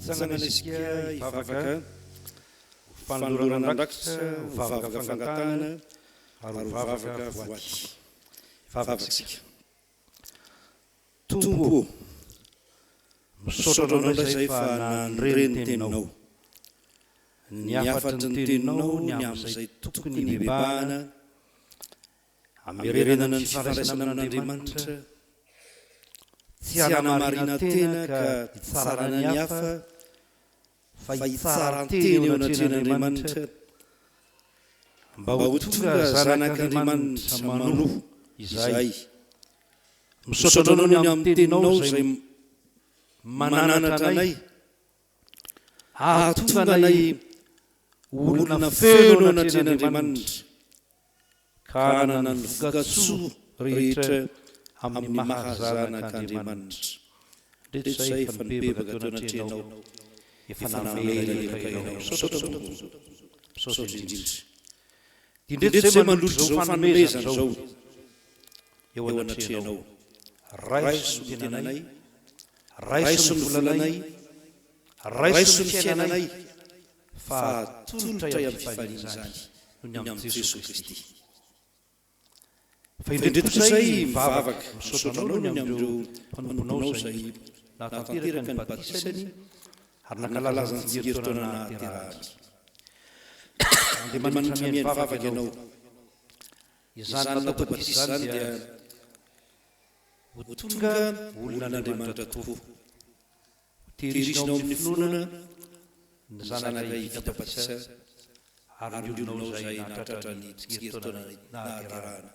Sanganisika ivavaka fanolorana rakitra ivavaka fangatahana ary ivavaka voaty ivavakasika tombo misaotra anao izay fa nanireny teninao ny afatry ny teninao ny amin'izay tokony nibebahana amerenana ny fifandraisana amin'Andriamanitra tsy hanamarina tena ka hitsarana ny hafa fa hitsaranteny eo anatrehan'Andriamanitra mba ho tonga zanak'Andriamanitra manoho izay misaotra anao ny amin'ny teninao izay mananatra anay ahatonga anay olona feno eo anatrehan'Andriamanitra ka hanana ny voka-tsoa rehetra amin'ny mahazanak'Andriamanitra rehetra izay efa nibebaka teo anatrehanao efa namela ekainao misaotra indrindra indretra izay mandrotra zao fanomezana zao eo anatrehanao raiso ny tenanay raiso ny volanay raiso ny fiainanay fa tolotra amin'ny fifaliana izany noho ny amin'ny Jesosy Kristy fa indretra izay mivavaka misaotra anao ny amin'ireo mpanomponao izay nahatanteraka ny batisany ary nankalaza ny tsingerin-taona nahaterahany Andriamanitra mivavaka ianao izany natao batisa izany dia ho tonga olonan'Andriamanitra tokoa tehirisinao amin'ny finoana ny zanaka vita batisa ary ny olonao izay nahatratra ny tsingerin-taona nahaterahany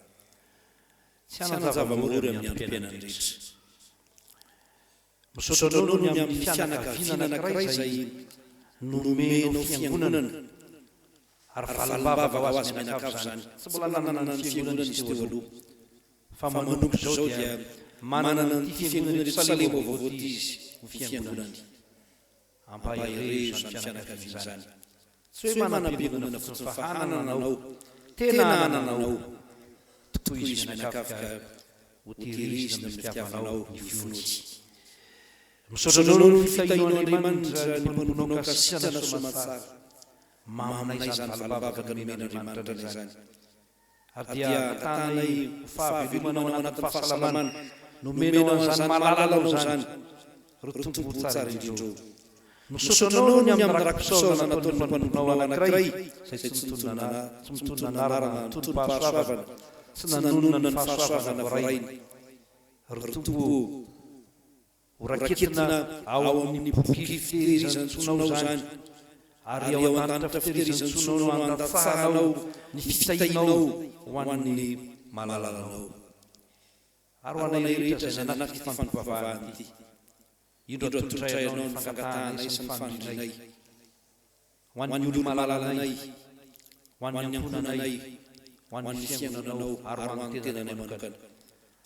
tsy hanazava-mahory amin'ny ampiainany rehetra misaotra anao ny amin'ny fianakaviana anankiray izay nomenao fiangonana ary valim-bava ho azy mianakavy izany tsy mbola nanana ny fiangonana izy teo aloha fa manomboka izao dia manana ny fiangonana Jerosalema vaovao izy ho fiangonany ampaherezo ny fianakaviana izany tsy hoe manam-piangonana fotsiny fa hanananao tena hanananao toy izy mianakavy ka ho tehirizina amin'ny fitiavanao ny finoany misaotra anao ny fitahin'Andriamanitra ny mpanomponao ka sitrana soamantsara maminay izany valim-bavaka nomen'Andriamanitra izany ary dia tanay ho fahavelomana ao anatin'ny fahasalamana nomenao an'izany malalalao izany ro tombo tsara indrindra misaotra anao ny amin'ny rakim-pisaorana nataon'ny mpanomponao anankiray izay tsy mitondra anarana ny tonom-pahasoavana tsy nanonona ny fahasoavana voarainy Bertumbuh raketna ao amin'ny boky fitehirizany tsonao zany, ary ao an-tany fitehirizany tsonao no andatsahanao ny fitahinao ho an'ny malalanao. Ary ho anay rehetra izay nanaty fanovavahana ity, indro atolotrainao ny fangatanay sy ny fandrinay, ho an'ny olo malalanay, ho an'ny ankonanay, ho an'ny fiangonanao ary ho an'ny tenanay manokana.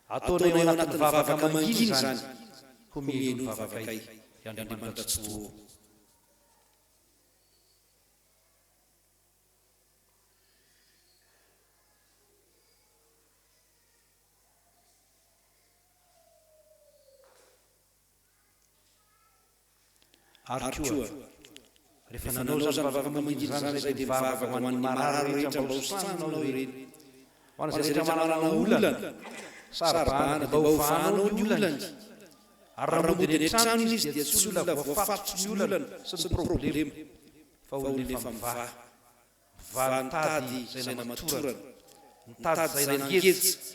Ataonay ao anatin'ny vavaka manginy zany, ho mihaino ny vavakay Andriamanitra Tsoa. Ary koa rehefa nanao zany vavaka manginy zany zay dia mivavaka ho an'ny marary rehetra mba ho sananao ireny, ho an'izay rehetra manana olana sarabahana mba ho vahanao ny olany. Ary raha mody any an-trano izy dia tsy olona voafatotry ny olana sy ny problema, fa olona efa mivaha, mivaha nitady izay namatorana, nitady izay nangeja,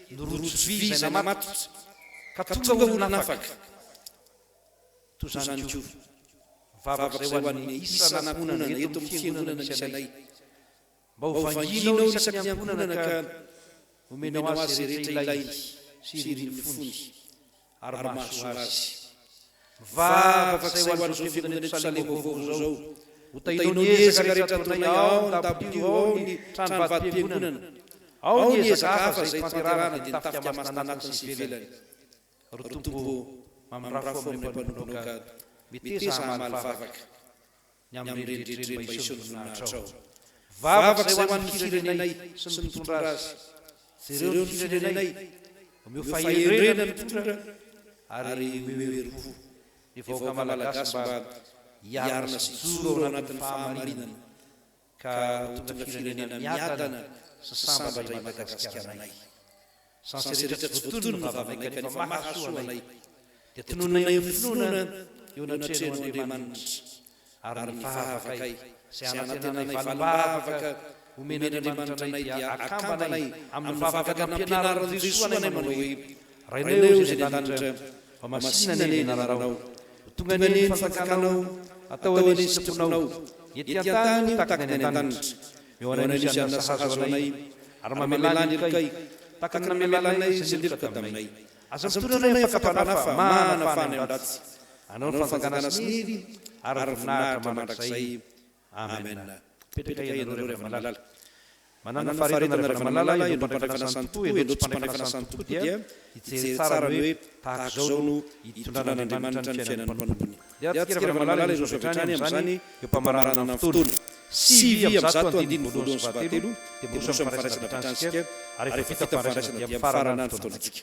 nirotso vy izay namatotra, ka tonga olona afaka. Toy izany koa vavaka izay ho an'ny isa anankonana eto amin'ny fiangonana misy anay, mba ho vanginao isaky ny ankonana ka omenao azy rehetra ilainy sy iriny fony ary mahasoa azy. Vavaka izay ho an'izao fiangonana eto Salemo vaovao zao, ho tainao ny ezaka rehetra ataonay ao ny dabilio, ao ny trano vatim-piangonana, ao ny ezaka hafa izay tanterahana dia nitafika masina anatiny sy ivelany. Rotombo mamrafo amin'ny mpanomboka miteza hamaly vavaka ny amin'ny rehetrarehetra mba iseho ny voninahitra ao. Vavaka izay ho an'ny firenenay sy ny mitondra azy, jereo ny firenenay omeo fahendrena mitondra ary omeo herim-po ny vahoaka malagasy mba hiarina sy joro ao anatin'ny fahamarinana, ka ho tonga firenena miadana sy sambatra i Madagasikara-nay. Sansy rehetra tsy voatono ny vavaka kanefa mahasoa anay, dia tononay amin'ny finoana eo anatrehano Andriamanitra, ary ny vavakay izay anatenanay valim-bavaka omen'Andriamanitra anay dia akambanay amin'ny vavaka nampianarany Jesosy anay manao hoe: rainao izay an-danitra, fa masina ny anarao, tonga ny fantakanao, atao any sitraponao, ety an-tany takany any an-danitra, eo anay izy amin'ny sahazo anay, ary mamelany erikay takany namelanay izay leloka taminay. Aza mitondranay fakapana fa manana fany am-datsy, anao ny fanjakana sy niry ary voninahitra mandrakizay. Amen. Petraka ianareo rehefa malala. Manana faharetana rehefa malala, io mpandrafana santompo, io tsy mpandrafana santompo dia hijery tsara hoe tahaka izao no hitondran'Andriamanitra ny fiainan'ny mpanompony. Dia atsika rehefa malala izy sovetrany amin'izany eo mpamarana amin'ny fotoana 9:7 dia miroso amin'ny faraisana pitransika, ary efa vita faraisana dia mifarana ny fotoanantsika.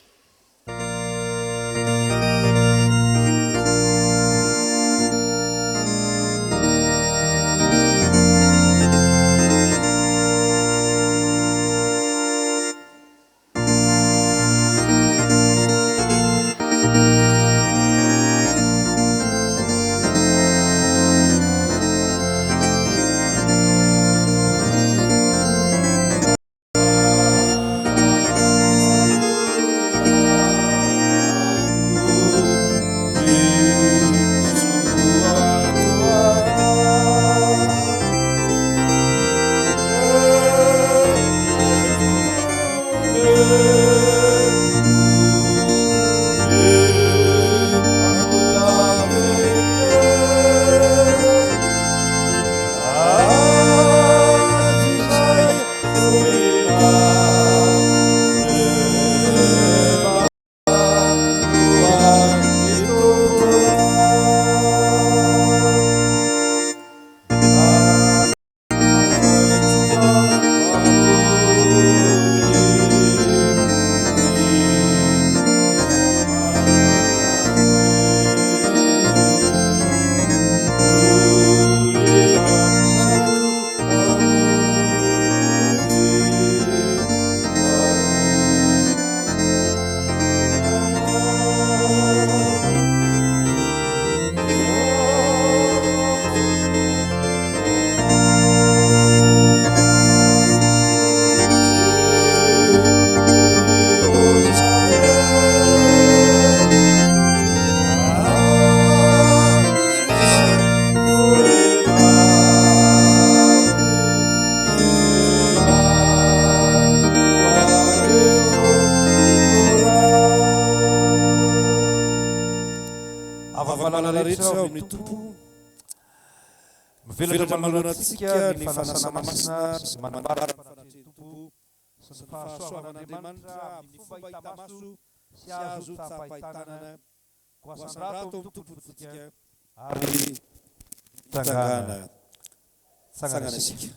avavalala rehetra ao amin'ny tompo mivelatra manonantsika ny fanasana masina sy manambara fanatrehy tompo sy ny fahasoavan'Andriamanitra amin'ny fomba hita maso sy azo tsapahitanana ko asandrato amin'ny tompontsika ary tsanganasika.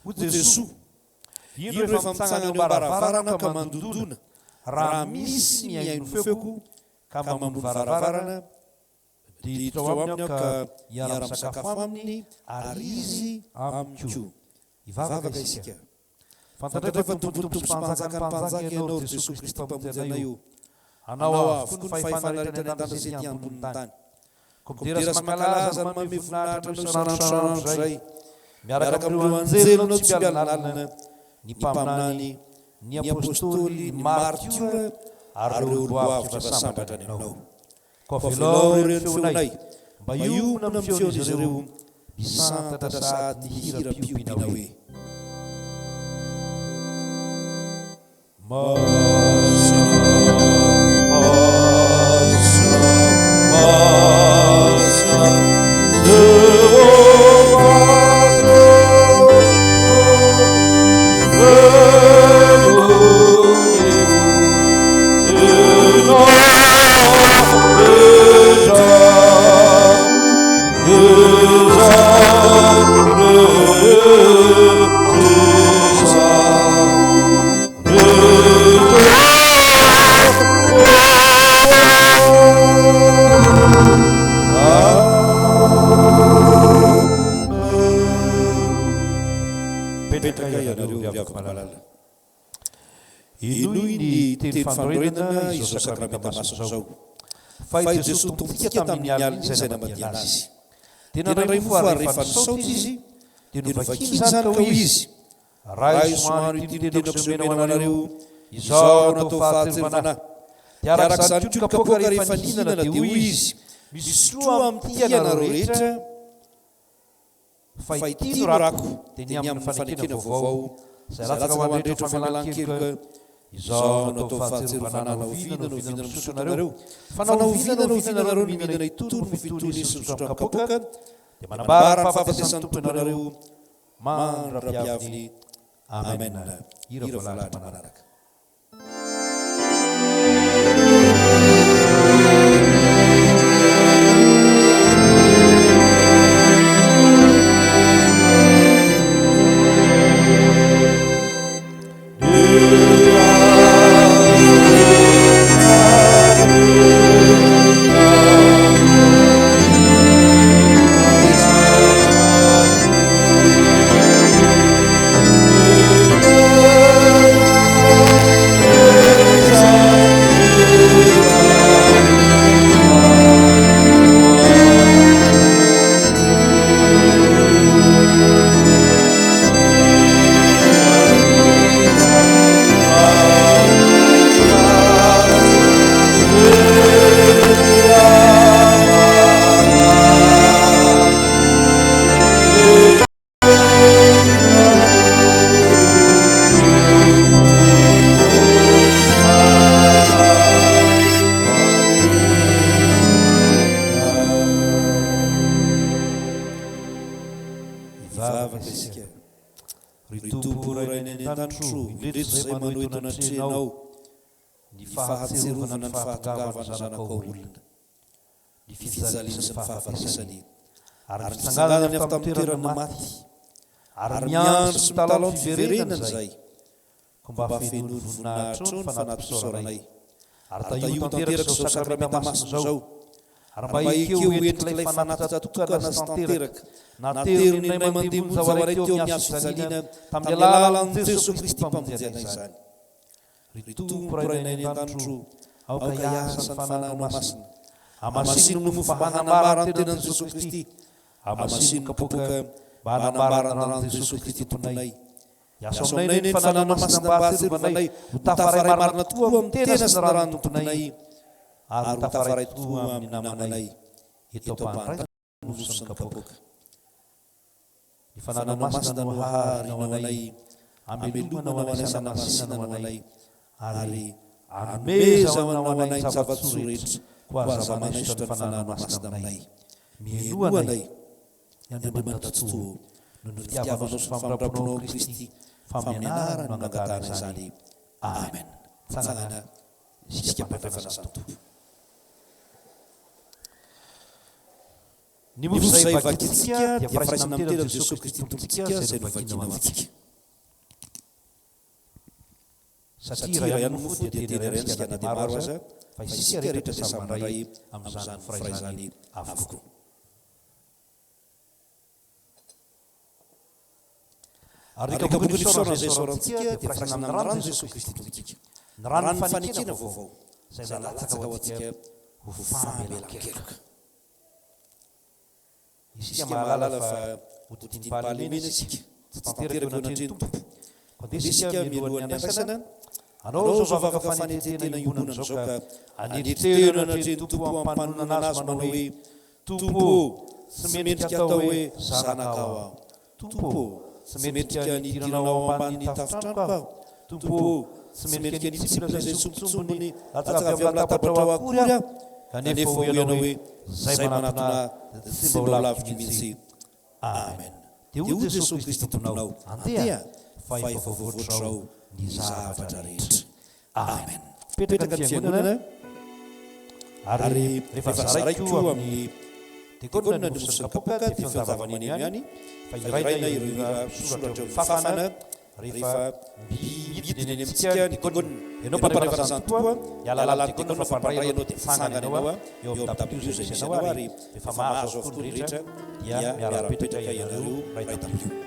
Ho Jesosy, ino rehefa mitsangana eo baravarana ka mandondona, raha misy mihaino feoko ka mamono varavarana, diditra ao aminy aho ka hiara-misakafo aminy ary izy amiko. Hivavaka isika. Fantatra fa tompotompo sy mpanjaka ny mpanjaka ianao Jesosy Kristy mpamonjy io. Anao avokoa ny fahefana rehetra ny an-dandra ety ambonin'ny tany. Komidera sy mankalaza ny manome voninahitra anao isanandro izay. Miaraka amin'ireo anjelinao tsy mialinalina, ny mpaminany, ny apôstôly, ny martiora ary ireo oloavo efa sambatra ninao. Koa velao ireo ny feonay, mba iomina amin'ny feon'izy ireo, misantatra sady ny hira piompiana hoe fandroenana izao sakramenta maso zao. Fa i Jesosy tompontsika tamin'ny alina izay namadiana azy. Tena ray mofo ary rehefa nisaotra izy, dia novakiny zany ka hoy izy, raha isomano ity tenako izay omena ho anareo, izao natao fahatsirovanahy. Dia araka izany koa ny kapoaka rehefa nihinana dia hoy izy, misotro amin'ity ianareo rehetra, fa ity no rako dia ny amin'ny fanekena vaovao, izay latsaka ho an'ny rehetra famelan-keloka. Izao natao fahatsirovanahy nahovinana no misotro anareo. Fa nahovinana no mihinana itony fitony sy misotro amin'ny kapoaka, dia manambara ny fahafatesan'ny tompo anareo mandra-piaviny. Amen. Hira voalahatra manaraka. Fahatsirovana ny fahatongavana zanakao olona, ny fijaliana sy ny fahafatesany, ary mitsangana ny avy tamin'ny toerana maty, ary miandro sy mitalao ny fiverenana izay, ko mba fenoy voninahitra ny fanaty-pisaoranay, ary taio tanteraka izao sakramenta masina zao, ary mba ekeo entik'ilay fanaty-tatokana sy tanteraka, natero ny nay mandemony zavaray teo amin'ny azo fijaliana tamin'ny alalan'i Jesosy Kristy mpamonjena izany. Ry tompo rainay ny an-tandro, aoka hiasa ny fanahana masina, hamasino ny mofo mba hanambara ny tenan'i Jesosy Kristy, hamasino ny kapoaka mba hanambara ny ranon'i Jesosy Kristy tomponay. Hiasa aminay ny fanahana masina mba hatsirovanay, ho tafaray marina tokoa amin'ny tena sy ny ranon'ny tomponay, ary ho tafaray tokoa amin'ny namanay, eto am-pandraisana ny mofo sy ny kapoaka. Ny fanahana masina no harinao anay, amelomana ho anaisana masina ho anay, ary Anomeza manao ny zava-tsoa rehetra ho aza manaiso ny fananana masina aminay. Mienoanay ny Andriamanitra toa no ny fitiavanao sy famindramponao Kristy famianarany mangatana izany. Amen. Tsangana isika mpampefana izany tompo. Ny mofo izay vakintsika dia firaisana amin'ny tena Jesosy Kristy tompontsika izay novakina amintsika. Satria raha ihany mofo dia tena iray antsika na dia maro aza fa isika rehetra dia samy mandray amin'izany firaizany avokoa. Ary ny kabon'ny fisaorana izay isaorantsika dia firaisana amin'ny rano Jesosy Kristy tompontsika. Ny rano ny fanekena vaovao izay nalatsaka ho antsika ho famelan-keloka. Isika mahalala fa hodidim-pahalemena isika tsy tanteraka eo anatrehan'ny tompo. Andeha isika mialohan'ny afaisana anao zao vavaka fanetetena imbonana zao ka anetiteno anatrehan'ny tompo ampanonana azy manao hoe tompo tsy mendrika atao hoe zanaka aho. Tompo tsy mendrika nidiranao ambanin'ny tafotranoko aho. Tompo tsy mendrika nitsipona izay sombitsombony latsaka avy amin'ny latabatra ao akory aho. Kanefa ho ianao hoe zay manatona tsy mba ho lavitry mihitsy. Amen. Dia ho Jesosy Kristy tomponao andeha fa efa voavoatra zao ny zavatra rehetra. Amen. Petraka ny fiangonana ary rehefa zaraiko amin'ny tekonina ny mosy ny kapoka dia fionjavana eny ihany fa iraina ireo soratra eo fafana rehefa midiny eny amintsika ny tekonina. Ianao mpandraifa izany tokoa hialala ny tekonina no fandray ianao dia fangana ianao eo amin'ny W izay misy ianao ary rehefa mahazo avokoa ny rehetra dia miara-mipetraka ianareo ray W.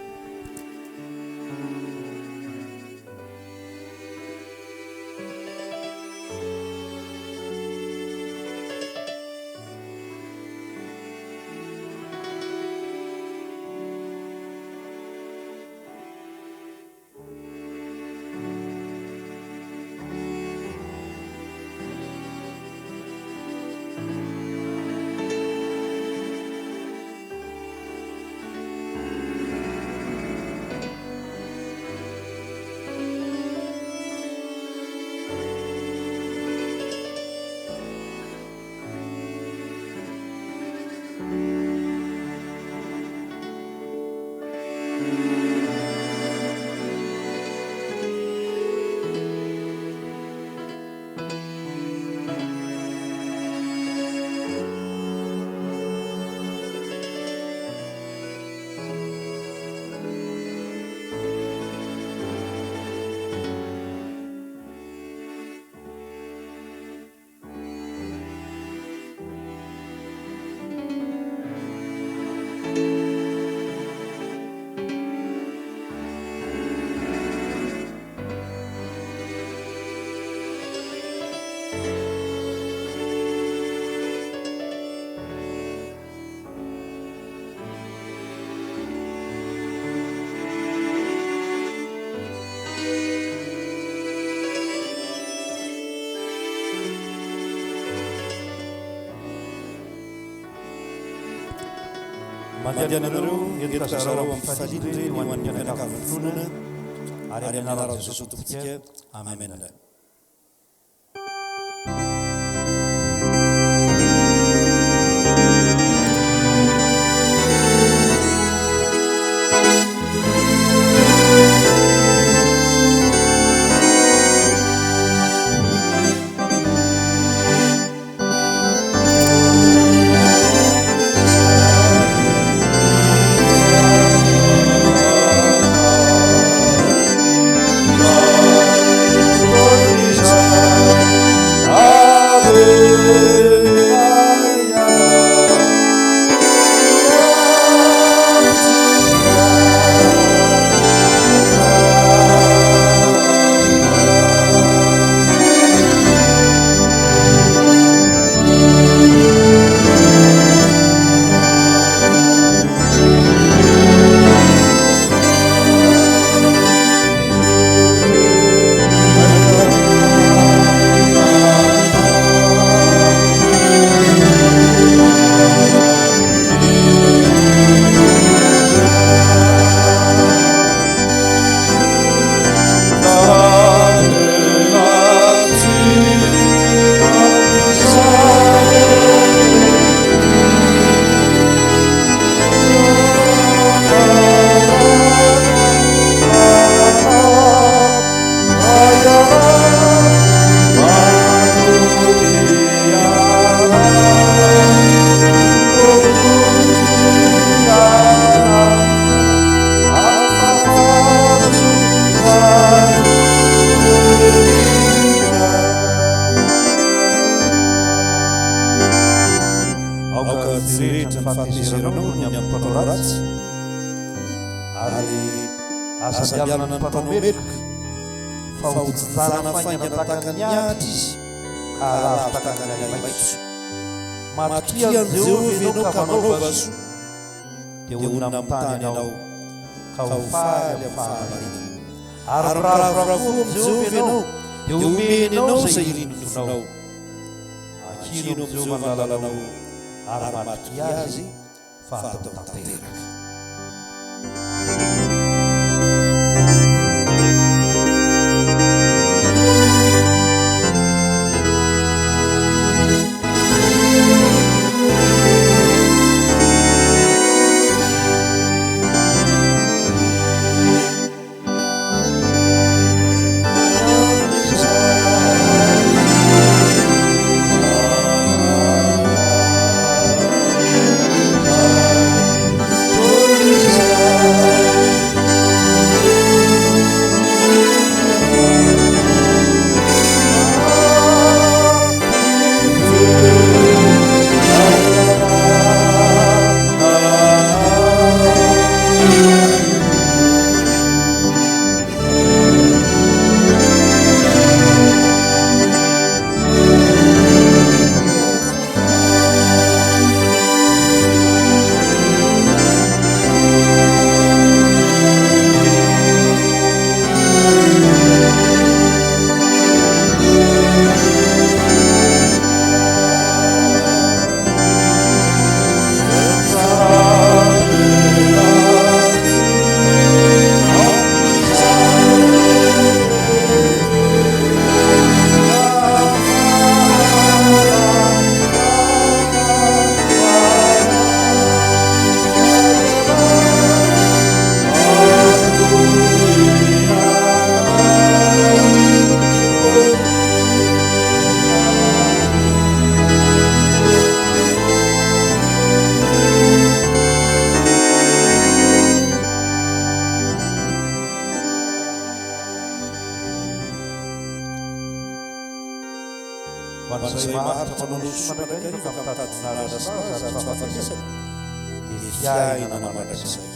Mandianareo entoka zarao amin'ny fifalindreny ho an'ny mpianakavin'ny finoana ary amin'ny anaran'i Jesosy tompontsika. Amen. Lord, izay rehetra nyfahatezeranao ny amin'ny mpanao ratsy ary asa dialana ny mpanao meloka fa hojanana faingana tahaka ny ady izy ka alavy tahaka ny ay maitso matokian Jehovah ianao ka manaova soa dia onona amin'ny tany ianao ka ho faly amin'ny fahamarinana ary miravoravo amin'ny Jehovah ianao dia omeny ianao izay irindronao akino amin'ny Jehovah ny lalanao ary matoky azy fa atao tanteraka. Izay maharitra manao somanakariva mitady voninahitra sy zatra fahafatesana dia fiainana mandrakizay.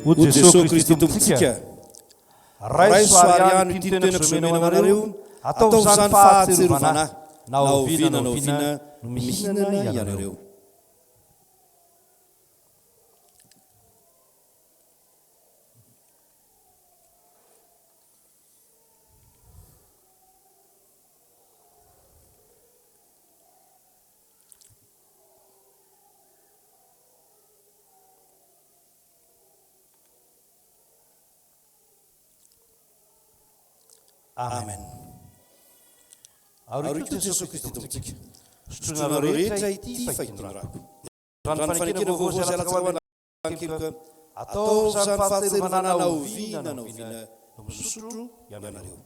O Jesosy Kristy tompontsika ray soariany ty tenako zomenao anareo atao zany fahatserovana na ovina no mihinana ianareo. Amen. Aurito Jesosy Kristy tompontsika sotroinareo rehetra ity fahitondrako rano fanekena vaovao zay alatsahoana keloka atao zany fahatserovana na ovina no misotro ianareo.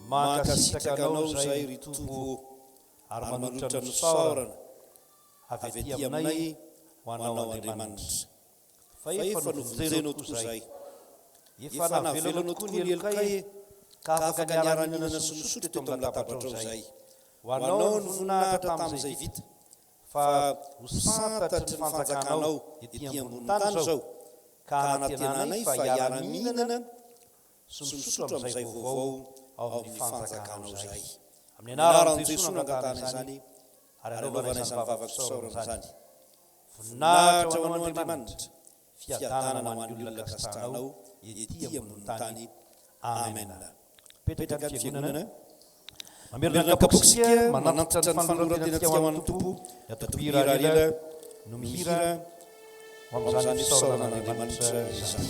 Mankasitrakanao zay ry Tompo ary manolotra ny saorana avy aty aminay ho anao Andriamanitra. Fa efa novonjenao tokoa zay, efa navelona tokoa ny elokay ka afaka niara-mihinana sy misotro teto amin'ny latabatrao zay. Ho anao no voninahitra tamin'izay vita, fa ho santatry ny fanjakanao ety ambony tany zao ka anantenanay fa hiara-mihinana sy misotro amin'izay vaovao ao amin'ny fanjakanao zay. Amin'ny anaran'i Jesosy no angatana izany ary anaovana izany vavakisaorana zany. Voninahitra ho anao Andriamanitra, fiadanana ho an'ny olona kasitrahanao ety ambony tany. Amen. Petraka amin'ny fiangonana mamerina kapoksika manantitra ny fanoratena tika ho an'ny Tompo ny atopirarila no mihira ho amin'izany fisaorana Andriamanitra izany.